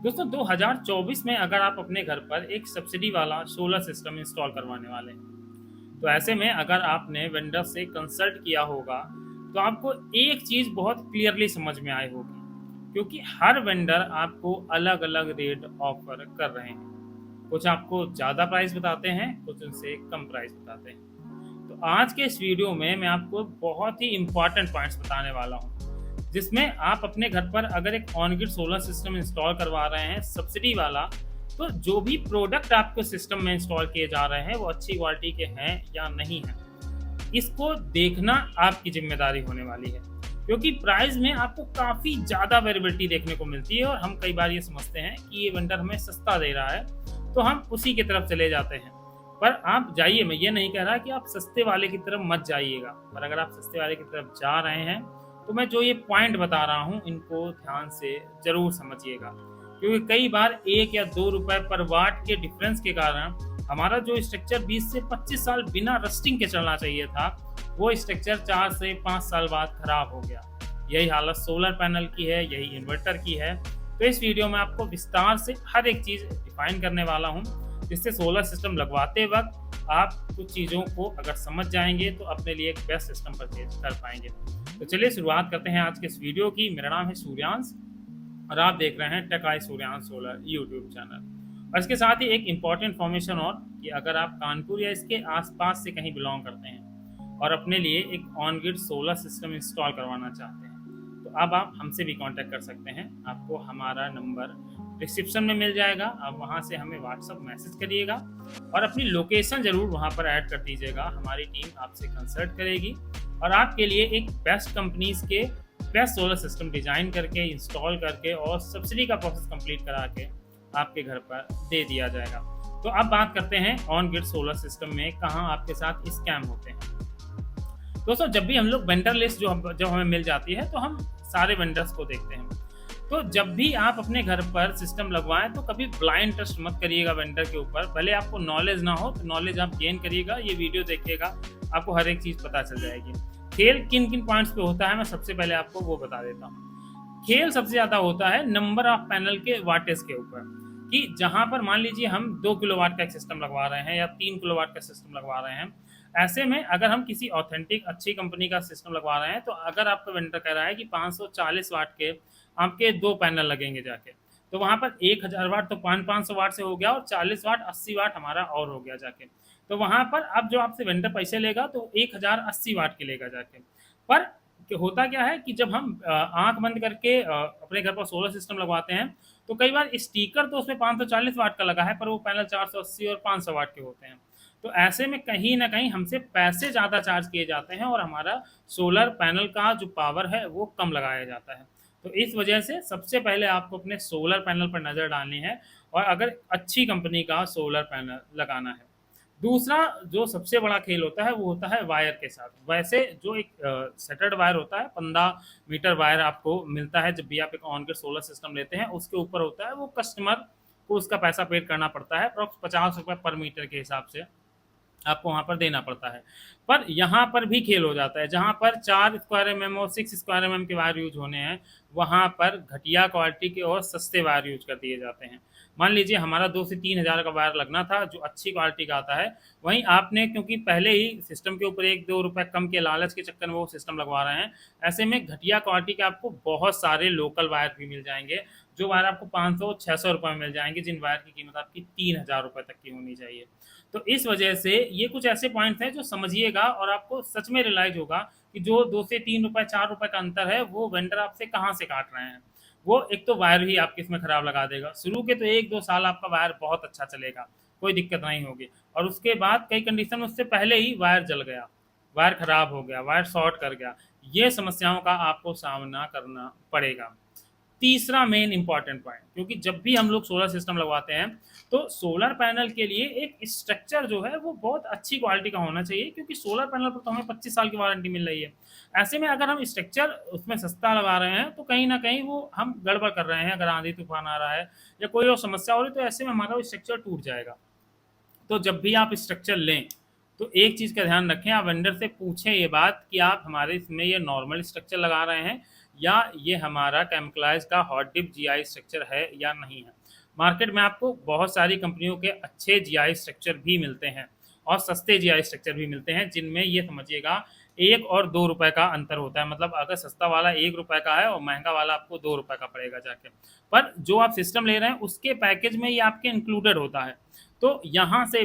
दोस्तों 2024 में अगर आप अपने घर पर एक सब्सिडी वाला सोलर सिस्टम इंस्टॉल करवाने वाले हैं, तो ऐसे में अगर आपने वेंडर से कंसल्ट किया होगा तो आपको एक चीज़ बहुत क्लियरली समझ में आई होगी, क्योंकि हर वेंडर आपको अलग अलग रेट ऑफर कर रहे हैं। कुछ आपको ज़्यादा प्राइस बताते हैं, कुछ उनसे कम प्राइस बताते हैं। तो आज के इस वीडियो में मैं आपको बहुत ही इंपॉर्टेंट पॉइंट्स बताने वाला हूँ, जिसमें आप अपने घर पर अगर एक on grid solar system install करवा रहे हैं सब्सिडी वाला, तो जो भी प्रोडक्ट आपको सिस्टम में इंस्टॉल किए जा रहे हैं वो अच्छी क्वालिटी के हैं या नहीं हैं, इसको देखना आपकी जिम्मेदारी होने वाली है। क्योंकि प्राइस में आपको काफ़ी ज़्यादा वेरिएबिलिटी देखने को मिलती है और हम कई बार ये समझते हैं कि ये वेंडर हमें सस्ता दे रहा है, तो हम उसी की तरफ चले जाते हैं। पर आप जाइए, मैं ये नहीं कह रहा कि आप सस्ते वाले की तरफ मत जाइएगा, पर अगर आप सस्ते वाले की तरफ जा रहे हैं तो मैं जो ये पॉइंट बता रहा हूँ इनको ध्यान से ज़रूर समझिएगा। क्योंकि कई बार 1 या 2 रुपए पर वाट के डिफरेंस के कारण हमारा जो स्ट्रक्चर 20 से 25 साल बिना रस्टिंग के चलना चाहिए था, वो स्ट्रक्चर 4 से 5 साल बाद खराब हो गया। यही हालत सोलर पैनल की है, यही इन्वर्टर की है। तो इस वीडियो में आपको विस्तार से हर एक चीज़ डिफाइन करने वाला हूँ, जिससे सोलर सिस्टम लगवाते वक्त आप कुछ चीज़ों को अगर समझ जाएंगे तो अपने लिए एक बेस्ट सिस्टम परचेज कर पाएंगे। तो चलिए शुरुआत करते हैं आज के इस वीडियो की। मेरा नाम है सूर्यांश और आप देख रहे हैं tech I Suryansh solar YouTube channel. और इसके साथ ही एक इम्पॉर्टेंट इन्फॉर्मेशन और कि अगर आप कानपुर या इसके आसपास से कहीं बिलोंग करते हैं और अपने लिए एक on grid solar system install करवाना चाहते हैं, तो अब आप हमसे भी कांटेक्ट कर सकते हैं। आपको हमारा नंबर डिस्क्रिप्शन में मिल जाएगा, आप वहां से हमें व्हाट्सअप मैसेज करिएगा और अपनी लोकेशन ज़रूर वहां पर ऐड कर दीजिएगा। हमारी टीम आपसे कंसल्ट करेगी और आपके लिए एक बेस्ट कंपनीज के बेस्ट सोलर सिस्टम डिज़ाइन करके, इंस्टॉल करके और सब्सिडी का प्रोसेस कंप्लीट करा के आपके घर पर दे दिया जाएगा। तो अब बात करते हैं ऑन ग्रिड सोलर सिस्टम में कहाँ आपके साथ स्कैम होते हैं। दोस्तों जब भी हम लोग वेंडर लिस्ट जब हमें मिल जाती है तो हम सारे वेंडर्स को देखते हैं। तो जब भी आप अपने घर पर सिस्टम लगवाएं तो कभी ब्लाइंड ट्रस्ट मत करिएगा वेंडर के ऊपर। भले आपको नॉलेज ना हो तो नॉलेज आप गेन करिएगा, ये वीडियो देखिएगा, आपको हर एक चीज़ पता चल जाएगी। खेल किन किन पॉइंट्स पे होता है मैं सबसे पहले आपको वो बता देता हूँ। खेल सबसे ज़्यादा होता है नंबर ऑफ पैनल के वाटेज के ऊपर, कि जहाँ पर मान लीजिए हम 2 किलोवाट का एक सिस्टम लगवा रहे हैं या 3 किलोवाट का सिस्टम लगवा रहे हैं। ऐसे में अगर हम किसी ऑथेंटिक अच्छी कंपनी का सिस्टम लगवा रहे हैं तो अगर आपका वेंडर कह रहा है कि 540 वाट के आपके 2 पैनल लगेंगे जाके, तो वहाँ पर 1000 वाट तो 500 वाट से हो गया और 40 वाट 80 वाट हमारा और हो गया जाके। तो वहाँ पर अब जो आपसे वेंडर पैसे लेगा तो 1080 वाट के लेगा जाके। पर होता क्या है कि जब हम आंख बंद करके अपने घर पर सोलर सिस्टम लगवाते हैं तो कई बार स्टिकर तो उसमें 540 वाट का लगा है, पर वो पैनल 480 और 500 वाट के होते हैं। तो ऐसे में कहीं ना कहीं हमसे पैसे ज़्यादा चार्ज किए जाते हैं और हमारा सोलर पैनल का जो पावर है वो कम लगाया जाता है। तो इस वजह से सबसे पहले आपको अपने सोलर पैनल पर नज़र डालनी है और अगर अच्छी कंपनी का सोलर पैनल लगाना है। दूसरा जो सबसे बड़ा खेल होता है वो होता है वायर के साथ। वैसे जो एक सेटर्ड वायर होता है, 15 मीटर वायर आपको मिलता है जब भी आप एक ऑन ग्रिड सोलर सिस्टम लेते हैं, उसके ऊपर होता है वो कस्टमर को उसका पैसा पेड करना पड़ता है, अप्रॉक्स 50 रुपये पर मीटर के हिसाब से आपको वहाँ पर देना पड़ता है। पर यहाँ पर भी खेल हो जाता है, जहाँ पर 4 स्क्वायर एम और 6 स्क्वायर एम के वायर यूज होने हैं, वहाँ पर घटिया क्वालिटी के और सस्ते वायर यूज कर दिए जाते हैं। मान लीजिए हमारा 2 से 3 हज़ार का वायर लगना था जो अच्छी क्वालिटी का आता है, वहीं आपने क्योंकि पहले ही सिस्टम के ऊपर 1-2 रुपये कम के लालच के चक्कर में वो सिस्टम लगवा रहे हैं, ऐसे में घटिया क्वालिटी के आपको बहुत सारे लोकल वायर भी मिल जाएंगे, जो वायर आपको 500-600 रुपये में मिल जाएंगे, जिन वायर की कीमत आपकी 3000 रुपये तक की होनी चाहिए। तो इस वजह से ये कुछ ऐसे पॉइंट्स हैं जो समझिएगा और आपको सच में रियलाइज होगा कि जो 2 से 3 रुपये 4 रुपये का अंतर है वो वेंडर आपसे कहाँ से काट रहे हैं। वो एक तो वायर ही आपके इसमें खराब लगा देगा। शुरू के तो 1-2 साल आपका वायर बहुत अच्छा चलेगा, कोई दिक्कत नहीं होगी, और उसके बाद कई कंडीशन में उससे पहले ही वायर जल गया, वायर खराब हो गया, वायर शॉर्ट कर गया, ये समस्याओं का आपको सामना करना पड़ेगा। तीसरा मेन इंपॉर्टेंट पॉइंट, क्योंकि जब भी हम लोग सोलर सिस्टम लगवाते हैं तो सोलर पैनल के लिए एक स्ट्रक्चर जो है वो बहुत अच्छी क्वालिटी का होना चाहिए, क्योंकि सोलर पैनल पर तो हमें 25 साल की वारंटी मिल रही है। ऐसे में अगर हम स्ट्रक्चर उसमें सस्ता लगा रहे हैं तो कहीं ना कहीं वो हम गड़बड़ कर रहे हैं। अगर आंधी तूफान आ रहा है या कोई और समस्या हो रही है तो ऐसे में हमारा वो स्ट्रक्चर टूट जाएगा। तो जब भी आप स्ट्रक्चर लें तो एक चीज़ का ध्यान रखें, आप वेंडर से पूछें ये बात कि आप हमारे इसमें ये नॉर्मल स्ट्रक्चर लगा रहे हैं या ये हमारा केमिकलाइज का हॉट डिप जीआई स्ट्रक्चर है या नहीं है। मार्केट में आपको बहुत सारी कंपनियों के अच्छे जीआई स्ट्रक्चर भी मिलते हैं और सस्ते जीआई स्ट्रक्चर भी मिलते हैं, जिनमें ये समझिएगा 1 और 2 रुपए का अंतर होता है। मतलब अगर सस्ता वाला 1 रुपए का है और महंगा वाला आपको 2 रुपए का पड़ेगा जाके, पर जो आप सिस्टम ले रहे हैं उसके पैकेज में ये आपके इंक्लूडेड होता है। तो यहाँ से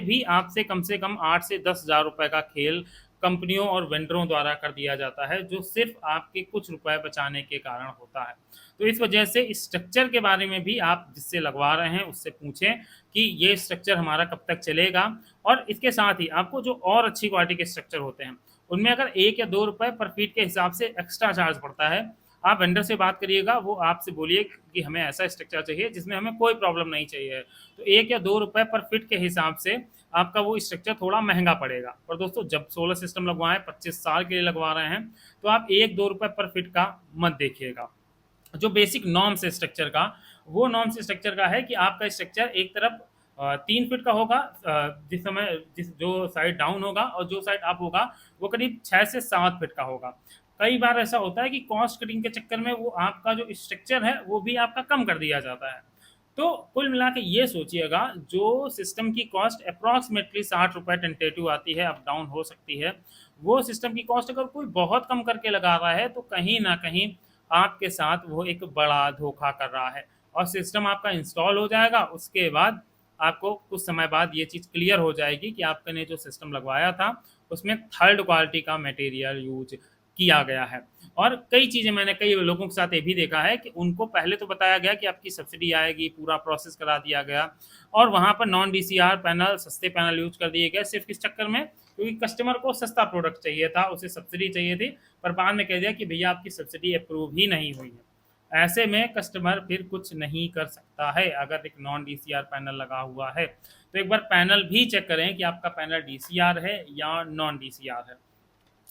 कम 8 से 10 हज़ार रुपए का खेल कंपनियों और वेंडरों द्वारा कर दिया जाता है, जो सिर्फ आपके कुछ रुपए बचाने के कारण होता है। तो इस वजह से इस स्ट्रक्चर के बारे में भी आप जिससे लगवा रहे हैं उससे पूछें कि ये स्ट्रक्चर हमारा कब तक चलेगा। और इसके साथ ही आपको जो और अच्छी क्वालिटी के स्ट्रक्चर होते हैं उनमें अगर 1 या 2 रुपए पर फीट के हिसाब से एक्स्ट्रा चार्ज पड़ता है, आप वेंडर से बात करिएगा, वो आपसे बोलिए कि हमें ऐसा स्ट्रक्चर चाहिए जिसमें हमें कोई प्रॉब्लम नहीं चाहिए। तो 1 या 2 रुपए पर फीट के हिसाब से आपका वो स्ट्रक्चर थोड़ा महंगा पड़ेगा। और दोस्तों जब सोलर सिस्टम लगवाएं, 25 साल के लिए लगवा रहे हैं, तो आप 1-2 रुपए पर फीट का मत देखिएगा। जो बेसिक नॉर्म्स है स्ट्रक्चर का, वो नॉर्म्स स्ट्रक्चर का है कि आपका स्ट्रक्चर एक तरफ 3 फीट का होगा, जिस जो साइड डाउन होगा, और जो साइड अप होगा वो करीब 6 से 7 फीट का होगा। कई बार ऐसा होता है कि कॉस्ट कटिंग के चक्कर में वो आपका जो स्ट्रक्चर है वो भी आपका कम कर दिया जाता है। तो कुल मिला के ये सोचिएगा, जो सिस्टम की कॉस्ट अप्रॉक्सीमेटली 60 रुपये टेंटेटिव आती है, अप डाउन हो सकती है, वो सिस्टम की कॉस्ट अगर कोई बहुत कम करके लगा रहा है तो कहीं ना कहीं आपके साथ वो एक बड़ा धोखा कर रहा है। और सिस्टम आपका इंस्टॉल हो जाएगा, उसके बाद आपको कुछ समय बाद ये चीज़ क्लियर हो जाएगी कि आपने जो सिस्टम लगवाया था उसमें थर्ड क्वालिटी का मटेरियल यूज किया गया है। और कई चीज़ें मैंने कई लोगों के साथ ये भी देखा है कि उनको पहले तो बताया गया कि आपकी सब्सिडी आएगी, पूरा प्रोसेस करा दिया गया, और वहाँ पर नॉन डीसीआर पैनल, सस्ते पैनल यूज कर दिए गए सिर्फ इस चक्कर में क्योंकि कस्टमर को सस्ता प्रोडक्ट चाहिए था, उसे सब्सिडी चाहिए थी, पर बाद में कह दिया कि भैया आपकी सब्सिडी अप्रूव ही नहीं हुई है। ऐसे में कस्टमर फिर कुछ नहीं कर सकता है। अगर एक नॉन डीसीआर पैनल लगा हुआ है तो एक बार पैनल भी चेक करें कि आपका पैनल डीसीआर है या नॉन डीसीआर है।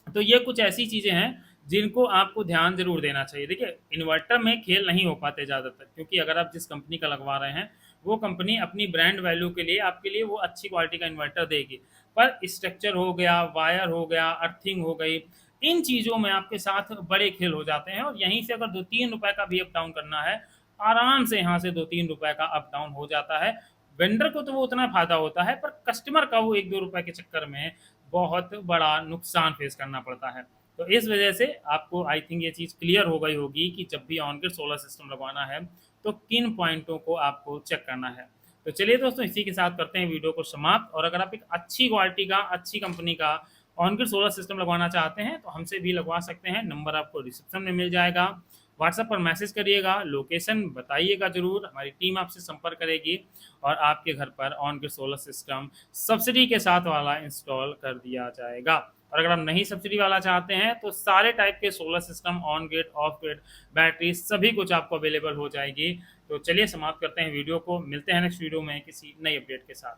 तो ये कुछ ऐसी चीज़ें हैं जिनको आपको ध्यान जरूर देना चाहिए। देखिए, इन्वर्टर में खेल नहीं हो पाते ज़्यादातर, क्योंकि अगर आप जिस कंपनी का लगवा रहे हैं वो कंपनी अपनी ब्रांड वैल्यू के लिए आपके लिए वो अच्छी क्वालिटी का इन्वर्टर देगी, पर स्ट्रक्चर हो गया, वायर हो गया, अर्थिंग हो गई, इन चीज़ों में आपके साथ बड़े खेल हो जाते हैं। और यहीं से अगर 2-3 रुपए का भी अप डाउन करना है, आराम से यहाँ से 2-3 रुपए का अप डाउन हो जाता है। वेंडर को तो वो उतना फायदा होता है, पर कस्टमर का वो 1-2 रुपए के चक्कर में बहुत बड़ा नुकसान फेस करना पड़ता है। तो इस वजह से आपको आई थिंक ये चीज़ क्लियर हो गई होगी कि जब भी ऑन ग्रिड सोलर सिस्टम लगवाना है तो किन पॉइंटों को आपको चेक करना है। तो चलिए दोस्तों, इसी के साथ करते हैं वीडियो को समाप्त। और अगर आप एक अच्छी क्वालिटी का, अच्छी कंपनी का ऑन ग्रिड सोलर सिस्टम लगवाना चाहते हैं तो हमसे भी लगवा सकते हैं। नंबर आपको डिस्क्रिप्शन में मिल जाएगा, व्हाट्सएप पर मैसेज करिएगा, लोकेशन बताइएगा ज़रूर, हमारी टीम आपसे संपर्क करेगी और आपके घर पर on grid solar system subsidy के साथ वाला इंस्टॉल कर दिया जाएगा। और अगर आप नहीं सब्सिडी वाला चाहते हैं तो सारे टाइप के solar system, on grid, of grid, battery, सभी कुछ आपको अवेलेबल हो जाएगी। तो चलिए समाप्त करते हैं वीडियो को, मिलते हैं नेक्स्ट वीडियो में किसी नई अपडेट के साथ।